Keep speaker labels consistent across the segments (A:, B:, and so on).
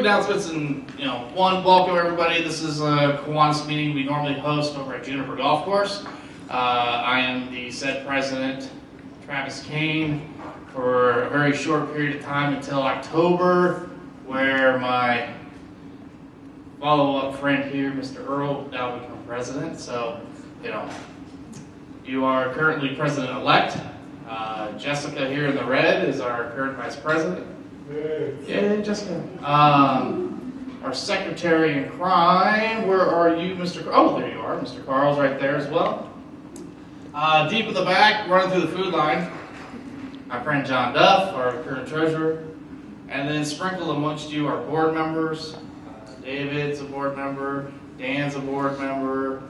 A: announcements, and one, welcome everybody. This is a Kiwanis meeting we normally host over at Juniper Golf Course. I am the said president, Travis Kane, for a very short period of time until October, where my follow-up friend here, Mr. Earl, will now become president. So, you are currently president-elect. Jessica here in the red is our current vice president. Yeah, Jessica. Our secretary in crime, where are you, Mr. Oh, there you are. Mr. Carl's right there as well. Deep in the back, running through the food line, my friend John Duff, our current treasurer. And then sprinkled amongst you are board members. David's a board member. Dan's a board member.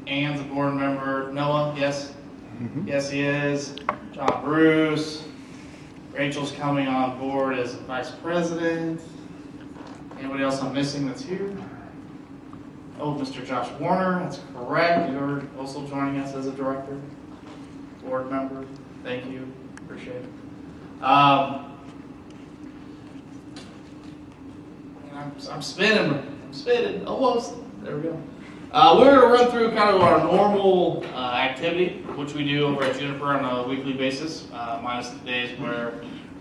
A: Ann's a board member. Noah, yes? Mm-hmm. Yes, he is. John Bruce. Rachel's coming on board as vice president. Anybody else I'm missing that's here? Oh, Mr. Josh Warner, that's correct. You're also joining us as a director, board member. Thank you, appreciate it. I'm spinning, almost. There we go. We're going to run through kind of our normal activity, which we do over at Juniper on a weekly basis, minus the days where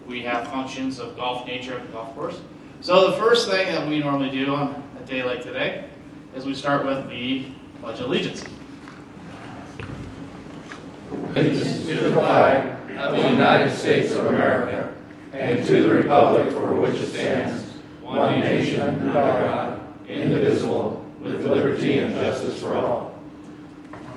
A: we have functions of golf nature at the golf course. So the first thing that we normally do on a day like today is we start with the Pledge of Allegiance.
B: Allegiance to the flag of the United States of America and to the republic for which it stands, one nation, under God, indivisible, with liberty and justice for all.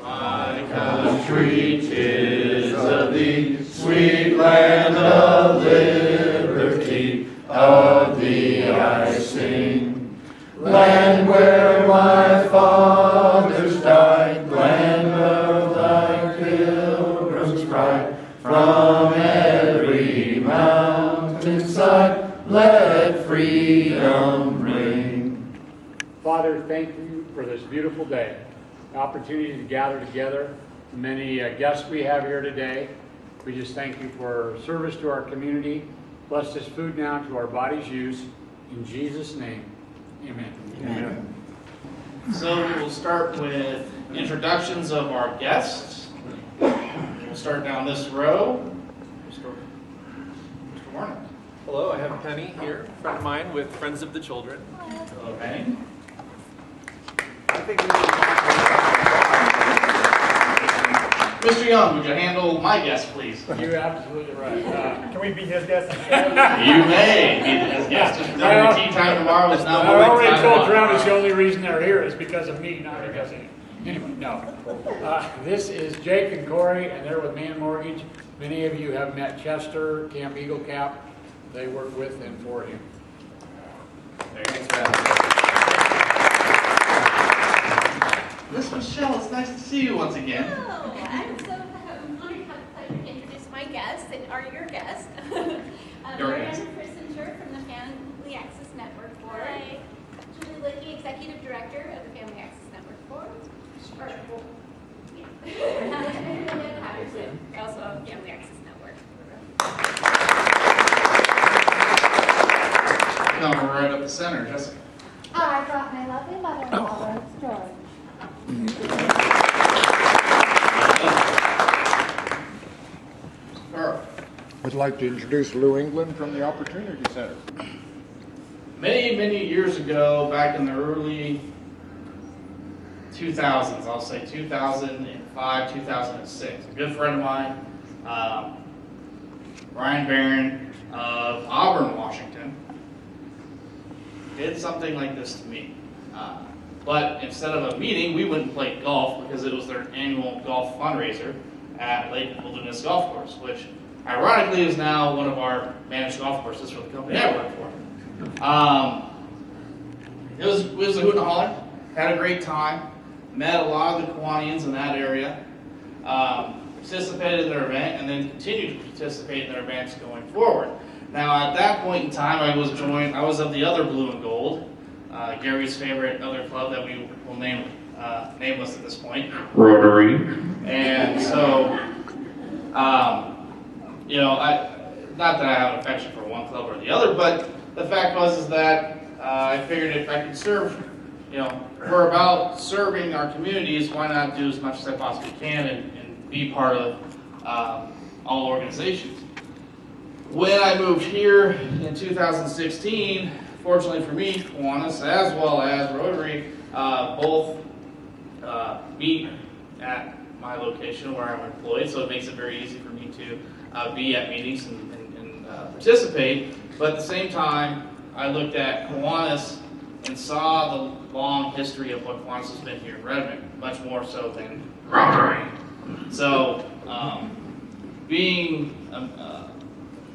B: My country 'tis of thee, sweet land of liberty, of thee I sing. Land where my fathers died, land of thy pilgrims' pride, from every mountainside, let freedom ring.
C: Father, thank you for this beautiful day, the opportunity to gather together, the many guests we have here today. We just thank you for service to our community. Bless this food now to our body's use. In Jesus' name, amen.
A: Amen. So we will start with introductions of our guests. We'll start down this row. Mr. Warner.
D: Hello, I have Penny here, a friend of mine with Friends of the Children.
A: Hello, Penny. Mr. Young, would you handle my guest, please?
C: You're absolutely right.
E: Can we be his guest?
A: You may be his guest. Just remember, tea time tomorrow is not
C: I already told Travis the only reason they're here is because of me, not because of you. Anyway, no. This is Jake and Corey, and they're with Man Mortgage. Many of you have met Chester, Camp Eagle Cap. They work with and for him.
A: Thanks, man. Miss Michelle, it's nice to see you once again.
F: Hello, I'm so honored to have the pleasure to introduce my guest, and are your guest. Marianne Christinger from the Family Access Network Board. Hi. Julie Lickey, Executive Director of the Family Access Network Board. And Lynn Patterson, also of Family Access Network.
A: Come right up the center, Jessica.
G: I brought my lovely mother-in-law, George.
A: Carl.
H: I'd like to introduce Lou England from the Opportunity Center.
A: Many, many years ago, back in the early 2000s, I'll say 2005, 2006, a good friend of mine, Brian Barron of Auburn, Washington, did something like this to me. But instead of a meeting, we went and played golf because it was their annual golf fundraiser at Lake Wilderness Golf Course, which ironically is now one of our managed golf courses for the company I work for. It was a hoot and a holler, had a great time, met a lot of the Kiwanians in that area, participated in their event, and then continued to participate in their events going forward. Now at that point in time, I was of the other blue and gold, Gary's favorite other club that we will name nameless at this point, Rotary. And so, not that I have an affection for one club or the other, but the fact was that I figured if I could serve, we're about serving our communities, why not do as much as I possibly can and be part of all organizations. When I moved here in 2016, fortunately for me, Kiwanis as well as Rotary both meet at my location where I'm employed, so it makes it very easy for me to be at meetings and participate. But at the same time, I looked at Kiwanis and saw the long history of what Kiwanis has been here in Redmond, much more so than Rotary. So, being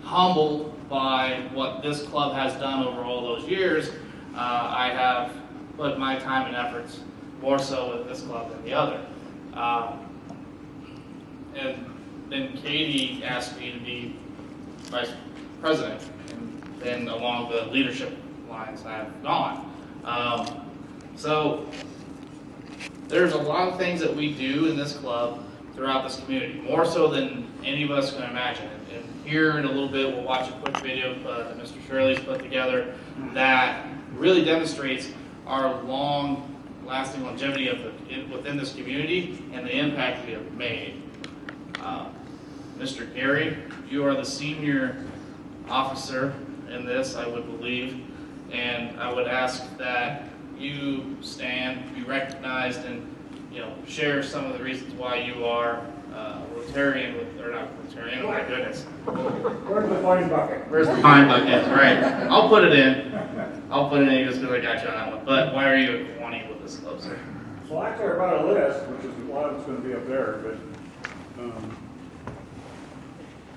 A: humbled by what this club has done over all those years, I have put my time and efforts more so with this club than the other. And then Katie asked me to be vice president, and then along the leadership lines I've gone. So there's a lot of things that we do in this club throughout this community, more so than any of us can imagine. And here in a little bit, we'll watch a quick video that Mr. Shirley's put together that really demonstrates our long-lasting longevity within this community and the impact we have made. Mr. Gary, you are the senior officer in this, I would believe, and I would ask that you stand, be recognized, and share some of the reasons why you are Rotarian, or not Rotarian, oh my goodness.
C: Where's the pine bucket?
A: Where's the pine bucket? Right. I'll put it in just because I got you on that one. But why are you a Kiwanis with this club, sir?
E: Well, actually, I brought a list, which is a lot of it's going to be up there, but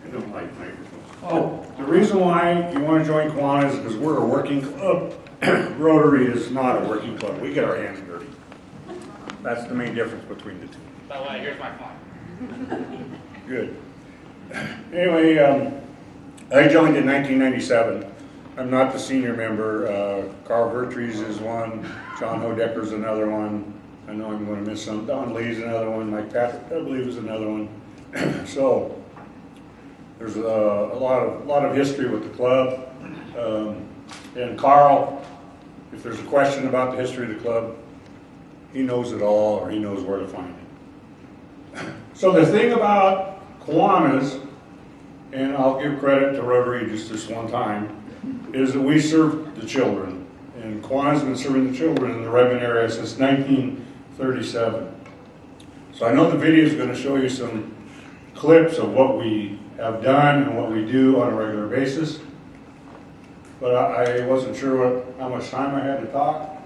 E: I don't like microphones. Oh, the reason why you want to join Kiwanis is because we're a working club. Rotary is not a working club. We get our hands dirty. That's the main difference between the two.
A: By the way, here's my phone.
E: Good. Anyway, I joined in 1997. I'm not the senior member. Carl Vertrees is one. John Hodecker's another one. I know I'm going to miss some. Don Lee's another one. Mike Patrick, I believe, is another one. So there's a lot of history with the club. And Carl, if there's a question about the history of the club, he knows it all, or he knows where to find it. So the thing about Kiwanis, and I'll give credit to Rotary just this one time, is that we serve the children. And Kiwanis has been serving the children in the Redmond area since 1937. So I know the video is going to show you some clips of what we have done and what we do on a regular basis. But I wasn't sure how much time I had to talk,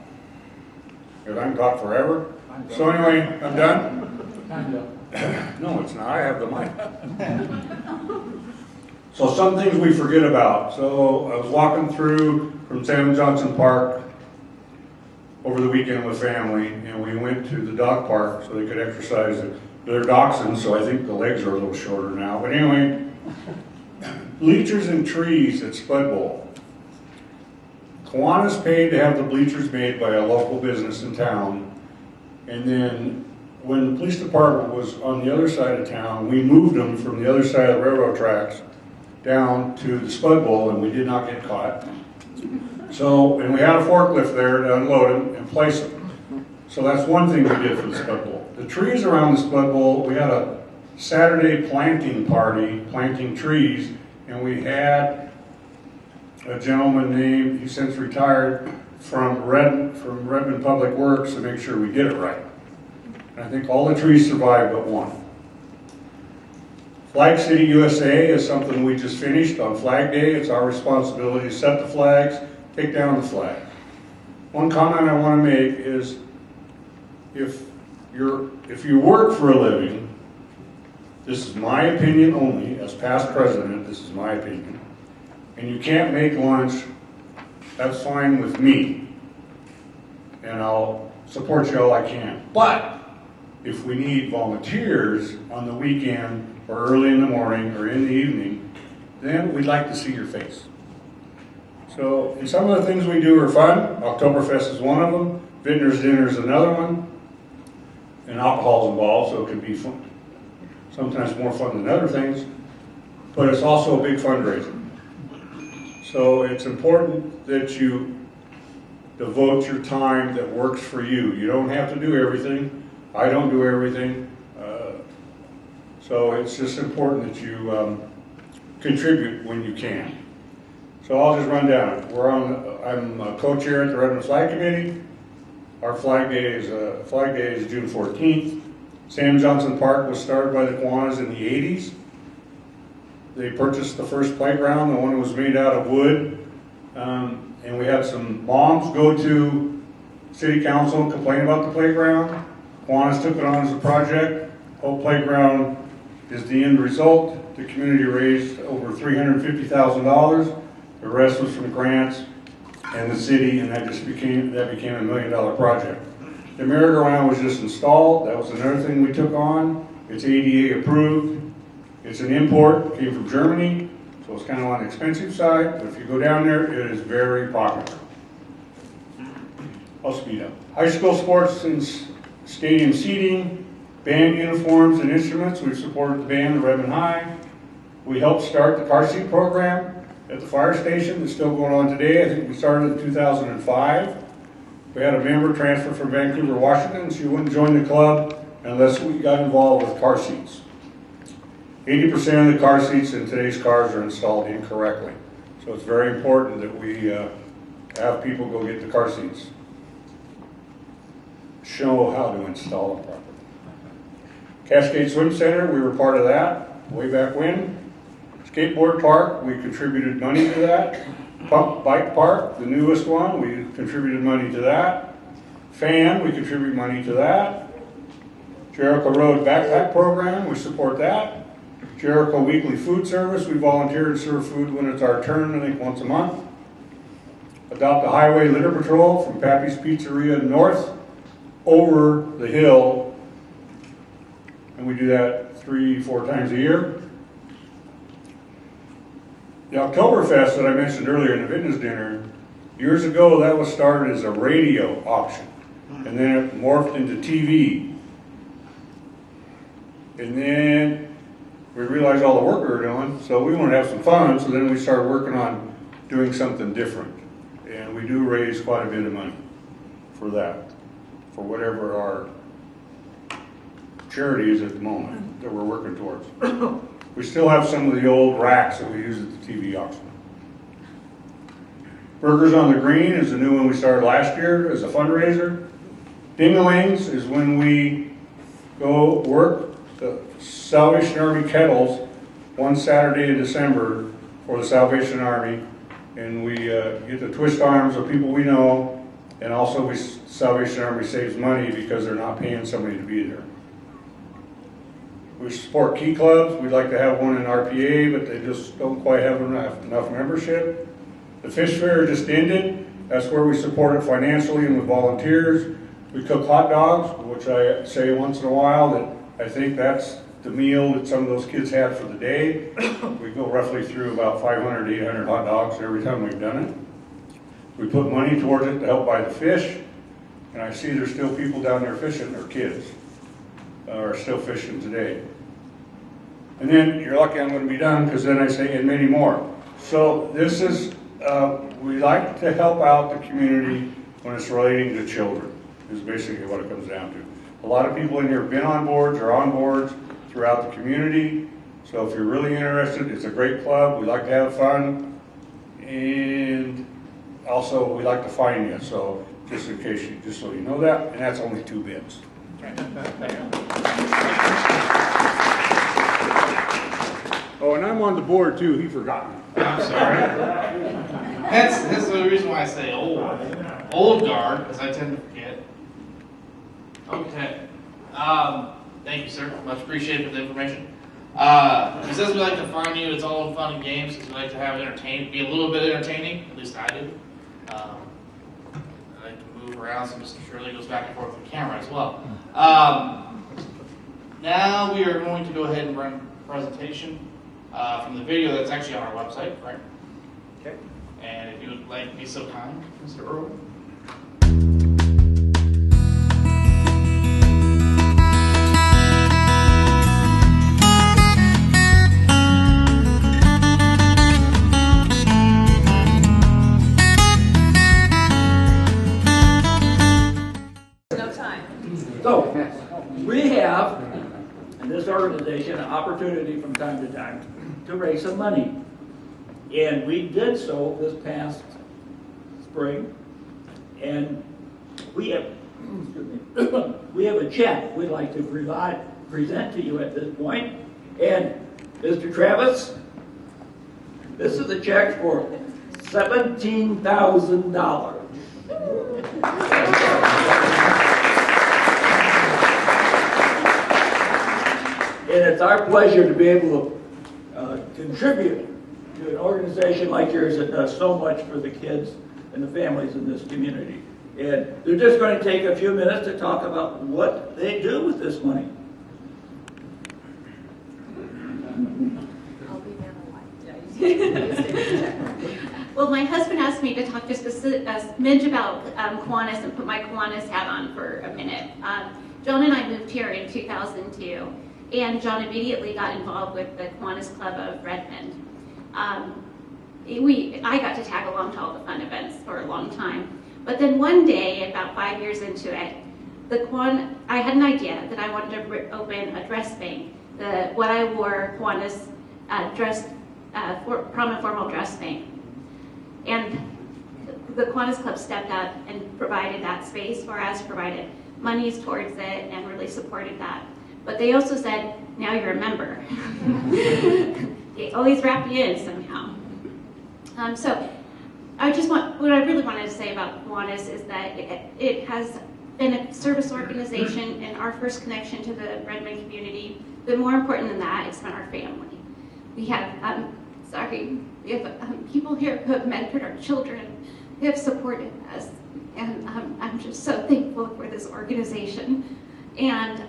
E: because I can talk forever. So anyway, I'm done? No, it's not. I have the mic. So some things we forget about. So I was walking through from Sam Johnson Park over the weekend with family, and we went to the dog park so they could exercise. They're dachshunds, so I think the legs are a little shorter now. But anyway, bleachers and trees at Spud Bowl. Kiwanis paid to have the bleachers made by a local business in town, and then when the police department was on the other side of town, we moved them from the other side of the railroad tracks down to the Spud Bowl, and we did not get caught. So, and we had a forklift there to unload them and place them. So that's one thing we did for the Spud Bowl. The trees around the Spud Bowl, we had a Saturday planting party, planting trees, and we had a gentleman named, he's since retired, from Redmond Public Works to make sure we did it right. And I think all the trees survived but one. Flag City USA is something we just finished on Flag Day. It's our responsibility to set the flags, take down the flag. One comment I want to make is if you work for a living, this is my opinion only, as past president, this is my opinion, and you can't make lunch, that's fine with me. And I'll support you all I can. But if we need volunteers on the weekend or early in the morning or in the evening, then we'd like to see your face. So, and some of the things we do are fun. Oktoberfest is one of them. Vintner's Dinner is another one. And alcohol's involved, so it can be fun. Sometimes more fun than other things. But it's also a big fundraiser. So it's important that you devote your time that works for you. You don't have to do everything. I don't do everything. So it's just important that you contribute when you can. So I'll just run down. I'm a co-chair at the Redmond Flag Committee. Our Flag Day is June 14th. Sam Johnson Park was started by the Kiwanis in the 80s. They purchased the first playground. The one was made out of wood. And we had some moms go to City Council and complain about the playground. Kiwanis took it on as a project. Whole playground is the end result. The community raised over $350,000. The rest was from grants and the city, and that became a $1 million project. The merry-go-round was just installed. That was another thing we took on. It's ADA approved. It's an import. It came from Germany, so it's kind of on the expensive side. But if you go down there, it is very popular. I'll speed up. High school sports and stadium seating, band uniforms and instruments. We've supported the band at Redmond High. We helped start the car seat program at the fire station. That's still going on today. I think we started in 2005. We had a member transfer from Vancouver, Washington. She wouldn't join the club unless we got involved with car seats. 80% of the car seats in today's cars are installed incorrectly. So it's very important that we have people go get the car seats. Show how to install them properly. Cascade Swim Center, we were part of that way back when. Skateboard Park, we contributed money to that. Pump Bike Park, the newest one, we contributed money to that. FAN, we contribute money to that. Jericho Road Backpack Program, we support that. Jericho Weekly Food Service, we volunteer to serve food when it's our turn, I think once a month. Adopt a Highway Litter Patrol from Pappy's Pizzeria North over the hill, and we do that 3-4 times a year. The Oktoberfest that I mentioned earlier in the fitness dinner, years ago that was started as a radio auction, and then it morphed into TV. And then we realized all the work we were doing, so we wanted to have some fun, so then we started working on doing something different. And we do raise quite a bit of money for that, for whatever our charity is at the moment that we're working towards. We still have some of the old racks that we use at the TV auction. Burgers on the Green is the new one we started last year as a fundraiser. Dingalings is when we go work the Salvation Army kettles one Saturday in December for the Salvation Army. And we get to twist arms of people we know, and also Salvation Army saves money because they're not paying somebody to be there. We support key clubs. We'd like to have one in RPA, but they just don't quite have enough membership. The fish fair just ended. That's where we support it financially and with volunteers. We cook hot dogs, which I say once in a while that I think that's the meal that some of those kids have for the day. We go roughly through about 500 to 800 hot dogs every time we've done it. We put money towards it to help buy the fish. And I see there's still people down there fishing, or kids are still fishing today. And then you're lucky I'm going to be done, because then I say, and many more. So this is, we like to help out the community when it's relating to children, is basically what it comes down to. A lot of people in here have been on boards or on boards throughout the community. So if you're really interested, it's a great club. We like to have fun. And also we like to find you. So just in case you, just so you know that, and that's only 2 bits. Oh, and I'm on the board too. He forgot me.
A: I'm sorry. That's the reason why I say old guard, because I tend to forget. Okay. Thank you, sir. Much appreciated for the information. He says we like to find you. It's all in fun and games because we like to have be a little bit entertaining. At least I do. I like to move around, so Mr. Shirley goes back and forth with the camera as well. Now we are going to go ahead and run a presentation from the video that's actually on our website, right? Okay. And if you would like to be so kind, Mr. Earl.
I: organization an opportunity from time to time to raise some money. And we did so this past spring. And we have, we have a check we'd like to present to you at this point. And Mr. Travis, this is a check for $17,000. And it's our pleasure to be able to contribute to an organization like yours that does so much for the kids and the families in this community. And they're just going to take a few minutes to talk about what they do with this money.
F: Well, my husband asked me to talk just a smidge about Kiwanis and put my Kiwanis hat on for a minute. John and I moved here in 2002, and John immediately got involved with the Kiwanis Club of Redmond. I got to tag along to all the fun events for a long time. But then one day, about 5 years into it, I had an idea that I wanted to open a dress bank, what I wore Kiwanis prom and formal dress bank. And the Kiwanis Club stepped up and provided that space for us, provided monies towards it, and really supported that. But they also said, now you're a member. They always wrap you in somehow. So what I really wanted to say about Kiwanis is that it has been a service organization and our first connection to the Redmond community. But more important than that, it's been our family. We have, we have people here who have mentored our children, who have supported us. And I'm just so thankful for this organization and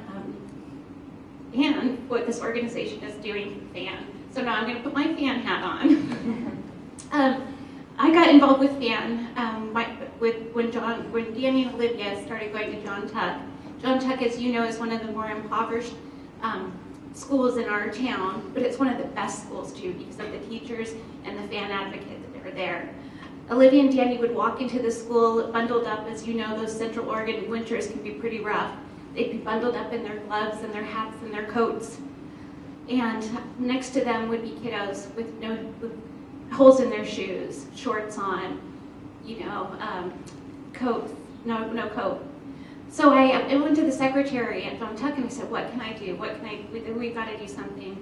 F: what this organization is doing for FAN. So now I'm going to put my FAN hat on. I got involved with FAN when Danny and Olivia started going to John Tuck. John Tuck, as you know, is one of the more impoverished schools in our town, but it's one of the best schools too because of the teachers and the FAN advocates that are there. Olivia and Danny would walk into the school bundled up. As you know, those Central Oregon winters can be pretty rough. They'd be bundled up in their gloves and their hats and their coats. And next to them would be kiddos with holes in their shoes, shorts on, coats, no coat. So I went to the secretary at John Tuck and I said, what can I do? We've got to do something.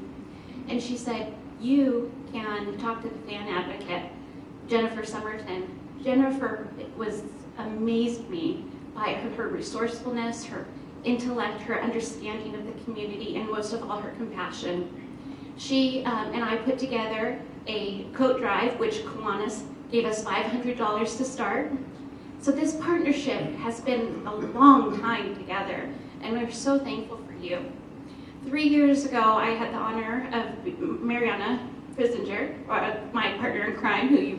F: And she said, you can talk to the FAN advocate, Jennifer Somerton. Jennifer amazed me by her resourcefulness, her intellect, her understanding of the community, and most of all, her compassion. She and I put together a coat drive, which Kiwanis gave us $500 to start. So this partnership has been a long time together, and we're so thankful for you. 3 years ago, I had the honor of Mariana Frissinger, my partner in crime, who you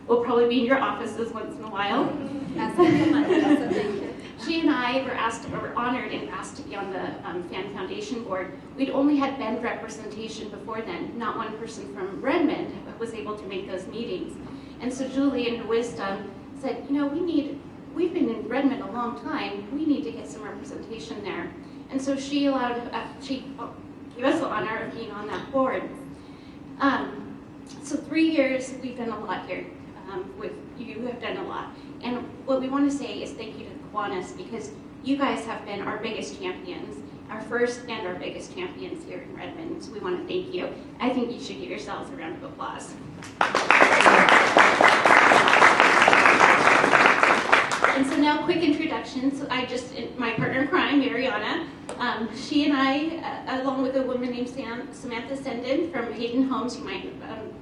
F: will probably be in your offices once in a while. She and I were honored and asked to be on the FAN Foundation board. We'd only had Bend representation before then. Not one person from Redmond was able to make those meetings. And so Julie, in her wisdom, said, we've been in Redmond a long time. We need to get some representation there. And so she gave us the honor of being on that board. So 3 years, we've done a lot here. You have done a lot. And what we want to say is thank you to Kiwanis, because you guys have been our biggest champions, our first and our biggest champions here in Redmond. So we want to thank you. I think you should give yourselves a round of applause. And so now, quick introductions. My partner in crime, Mariana, she and I, along with a woman named Samantha Senden from Hayden Homes, you might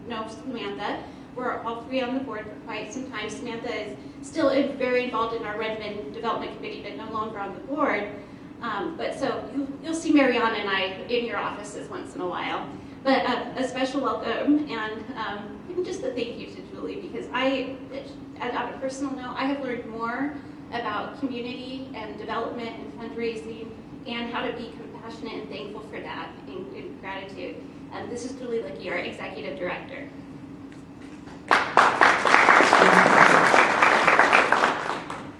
F: know Samantha, we're all three on the board for quite some time. Samantha is still very involved in our Redmond Development Committee, but no longer on the board. But so you'll see Mariana and I in your offices once in a while. But a special welcome and just a thank you to Julie, because on a personal note, I have learned more about community and development and fundraising and how to be compassionate and thankful for that in gratitude. This is Julie Lickey, our Executive Director.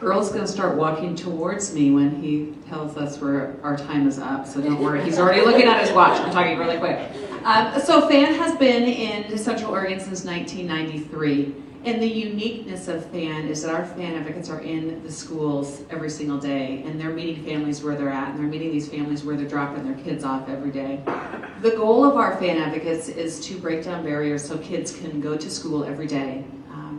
J: Earl's going to start walking towards me when he tells us our time is up, so don't worry. He's already looking at his watch. I'm talking really quick. So FAN has been in Central Oregon since 1993. And the uniqueness of FAN is that our FAN advocates are in the schools every single day, and they're meeting families where they're at, and they're meeting these families where they're dropping their kids off every day. The goal of our FAN advocates is to break down barriers so kids can go to school every day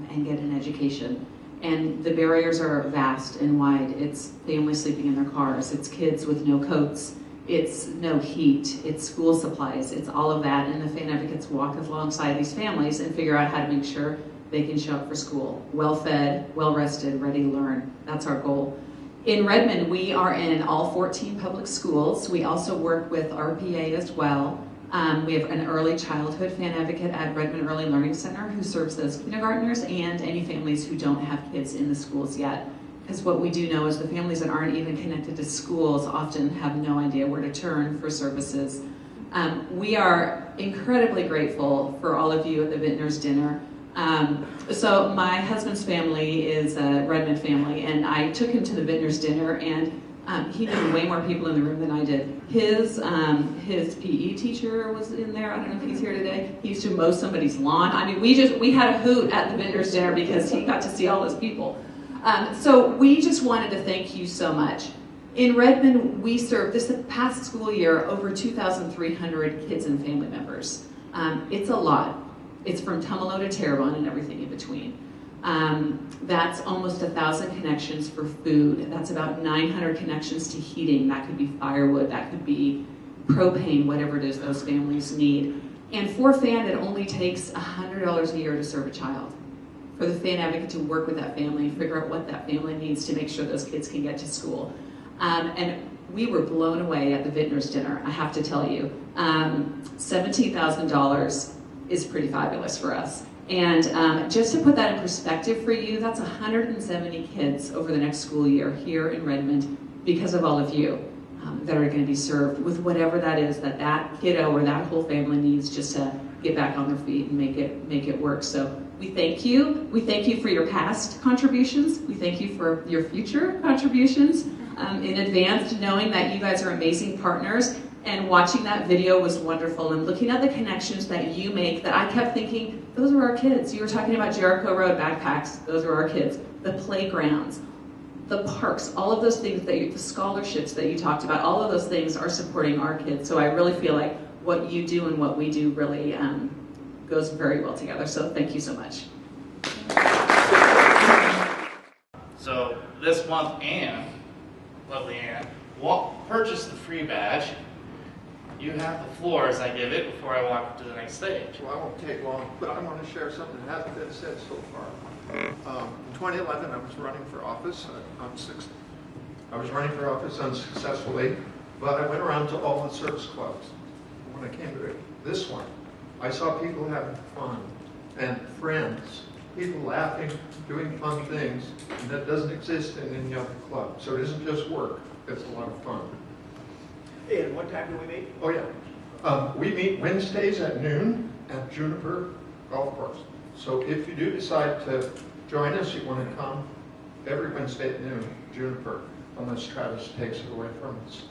J: and get an education. And the barriers are vast and wide. It's families sleeping in their cars, it's kids with no coats, it's no heat, it's school supplies, it's all of that, and the FAN advocates walk alongside these families and figure out how to make sure they can show up for school, well-fed, well-rested, ready to learn. That's our goal. In Redmond, we are in all 14 public schools. We also work with RPA as well. We have an early childhood FAN advocate at Redmond Early Learning Center who serves those kindergartners and any families who don't have kids in the schools yet. Because what we do know is the families that aren't even connected to schools often have no idea where to turn for services. We are incredibly grateful for all of you at the Vintners Dinner. So my husband's family is a Redmond family, and I took him to the Vintners Dinner, and he knew way more people in the room than I did. His PE teacher was in there. I don't know if he's here today. He used to mow somebody's lawn. I mean, we had a hoot at the Vintners Dinner because he got to see all those people. So we just wanted to thank you so much. In Redmond, we served this past school year over 2,300 kids and family members. It's a lot. It's from Tumalo to Terrebonne and everything in between. That's almost 1,000 connections for food. That's about 900 connections to heating. That could be firewood, that could be propane, whatever it is those families need. And for FAN, it only takes $100 a year to serve a child. For the FAN advocate to work with that family and figure out what that family needs to make sure those kids can get to school. And we were blown away at the Vintners Dinner, I have to tell you. $17,000 is pretty fabulous for us. And just to put that in perspective for you, that's 170 kids over the next school year here in Redmond because of all of you that are going to be served with whatever that is that kiddo or that whole family needs just to get back on their feet and make it work. So we thank you. We thank you for your past contributions. We thank you for your future contributions in advance, knowing that you guys are amazing partners. And watching that video was wonderful, and looking at the connections that you make, that I kept thinking, those are our kids. You were talking about Jericho Road backpacks, those are our kids. The playgrounds, the parks, all of those things, the scholarships that you talked about, all of those things are supporting our kids. So I really feel like what you do and what we do really goes very well together. So thank you so much.
A: So this month, Anne, lovely Anne, purchased the free badge. You have the floor as I give it before I walk to the next stage.
H: Well, I won't take long, but I want to share something that hasn't been said so far. In 2011, I was running for office. I was running for office unsuccessfully, but I went around to all the service clubs. When I came to this one, I saw people having fun and friends, people laughing, doing fun things, and that doesn't exist in any other club. So it isn't just work, it's a lot of fun.
I: And what time do we meet?
H: Oh yeah, we meet Wednesdays at noon at Juniper Golf Course. So if you do decide to join us, you want to come every Wednesday at noon, Juniper, unless Travis takes it away from us.